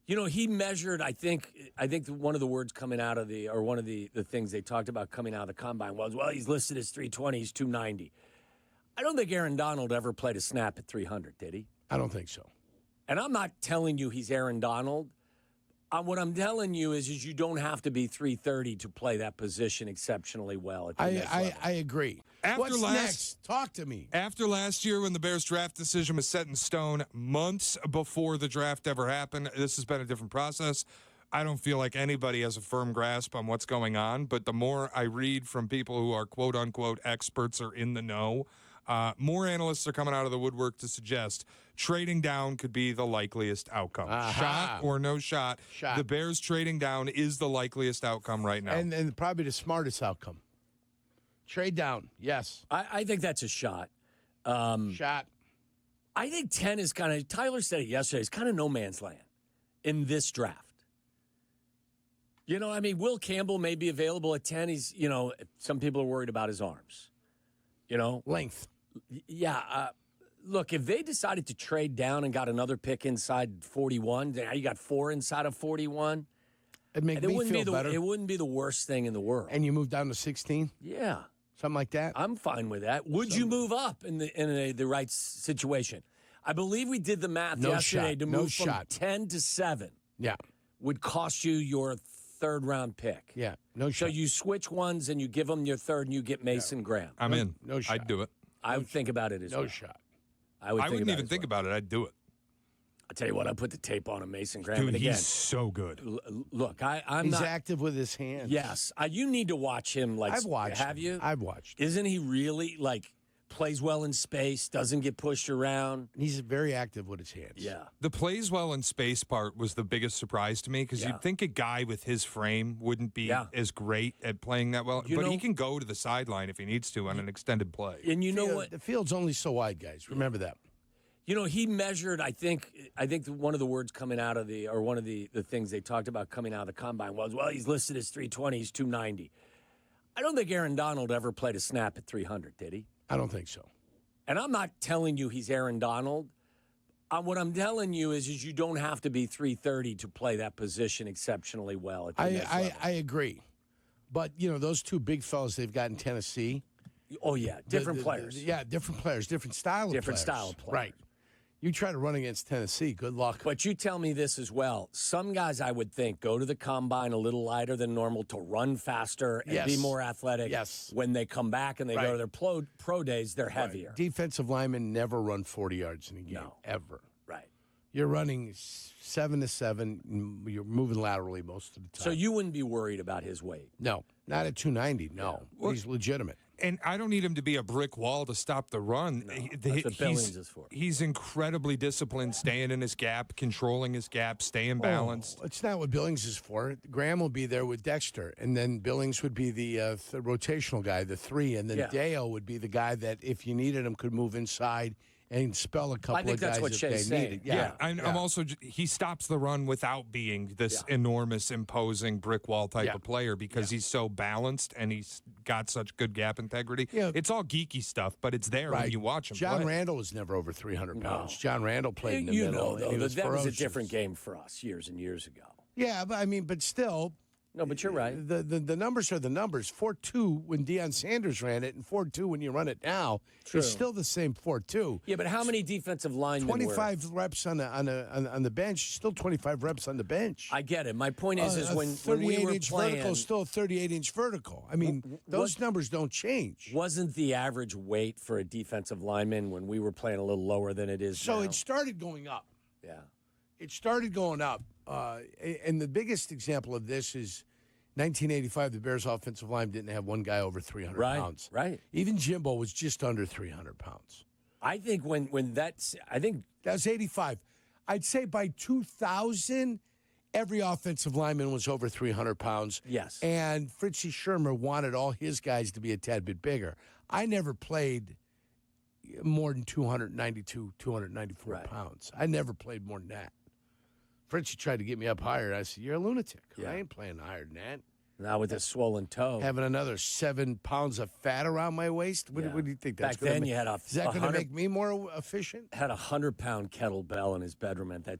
He measured, I think one of the words coming out of one of the things they talked about coming out of the combine was, well, he's listed as 320, he's 290. I don't think Aaron Donald ever played a snap at 300, did he? I don't think so. And I'm not telling you he's Aaron Donald. What I'm telling you is you don't have to be 330 to play that position exceptionally well. At the next level. I agree. What's next? Talk to me. After last year when the Bears draft decision was set in stone months before the draft ever happened, this has been a different process. I don't feel like anybody has a firm grasp on what's going on, but the more I read from people who are quote-unquote experts or in the know, more analysts are coming out of the woodwork to suggest trading down could be the likeliest outcome. Shot or no shot, the Bears trading down is the likeliest outcome right now. And probably the smartest outcome. Trade down, yes. I think that's a shot. Shot. I think 10 is kind of, Tyler said it yesterday, it's kind of no man's land in this draft. Will Campbell may be available at 10. He's, some people are worried about his arms. Length. Yeah. Look, if they decided to trade down and got another pick inside 41, now you got 4 inside of 41. It'd make me feel better. It wouldn't be the worst thing in the world. And you move down to 16? Yeah. Something like that? I'm fine with that. Would you move up in the right situation? I believe we did the math yesterday to move from 10 to 7. Yeah. Would cost you your third-round pick. Yeah, no shot. So you switch ones and you give them your third and you get Mason Graham. I'm in. No shot. I'd do it. I would think about it as well. No shot. I wouldn't even think about it. I'd do it. I'll tell you what, I put the tape on Mason Graham. Dude, and again, he's so good. Look, He's active with his hands. Yes. You need to watch him. I've watched Have him. you? I've watched. Isn't he really, plays well in space, doesn't get pushed around? He's very active with his hands. Yeah. The plays well in space part was the biggest surprise to me because you'd think a guy with his frame wouldn't be as great at playing that well. But he can go to the sideline if he needs to on an extended play. And you know what? The field's only so wide, guys. Remember that. He measured, I think one of the words coming out of one of the things they talked about coming out of the combine was, well, he's listed as 320, he's 290. I don't think Aaron Donald ever played a snap at 300, did he? I don't think so. And I'm not telling you he's Aaron Donald. What I'm telling you is you don't have to be 330 to play that position exceptionally well. At the next level. I agree. But, those two big fellas they've got in Tennessee. Oh, yeah. Different players. Different players. Different style of players. Different style of players. Right. You try to run against Tennessee, good luck. But you tell me this as well. Some guys, I would think, go to the combine a little lighter than normal to run faster and be more athletic. Yes. When they come back and they go to their pro days, they're heavier. Defensive linemen never run 40 yards in a game. No. Ever. Right. You're running 7 to 7. You're moving laterally most of the time. So you wouldn't be worried about his weight? No. Not at 290, no. Yeah. He's legitimate. And I don't need him to be a brick wall to stop the run. No, that's what Billings is for. He's incredibly disciplined, staying in his gap, controlling his gap, staying balanced. It's not what Billings is for. Graham will be there with Dexter, and then Billings would be the rotational guy, the 3, and then Dale would be the guy that, if you needed him, could move inside and spell a couple of guys. I think that's what Shay's saying. I'm also. He stops the run without being this enormous, imposing brick wall type of player because he's so balanced and he's got such good gap integrity. Yeah. It's all geeky stuff, but it's there when you watch him. John play. Randall was never over 300 pounds. No. John Randall played in the Though, middle. that was a different game for us years and years ago. Yeah, but still. No, but you're right. The numbers are the numbers. 4.2 when Deion Sanders ran it, and 4.2 when you run it now. True. It's still the same 4.2. Yeah, but how many defensive linemen 25 reps on the bench, still 25 reps on the bench. I get it. My point is when we were 38-inch playing, vertical, still a 38-inch vertical. I mean, those numbers don't change. Wasn't the average weight for a defensive lineman when we were playing a little lower than it is now? So it started going up. Yeah. It started going up. And the biggest example of this is 1985, the Bears' offensive line didn't have one guy over 300 pounds. Right. Even Jimbo was just under 300 pounds. I think that was 85. I'd say by 2000, every offensive lineman was over 300 pounds. Yes. And Fritzie Schirmer wanted all his guys to be a tad bit bigger. I never played more than 292, 294 pounds. I never played more than that. Fritzie tried to get me up higher. I said, "You're a lunatic. I ain't playing higher than that." Now with a swollen toe. Having another 7 pounds of fat around my waist? What do you think that's going to make? Back then you had is that going to make me more efficient? Had a 100-pound kettlebell in his bedroom at that time.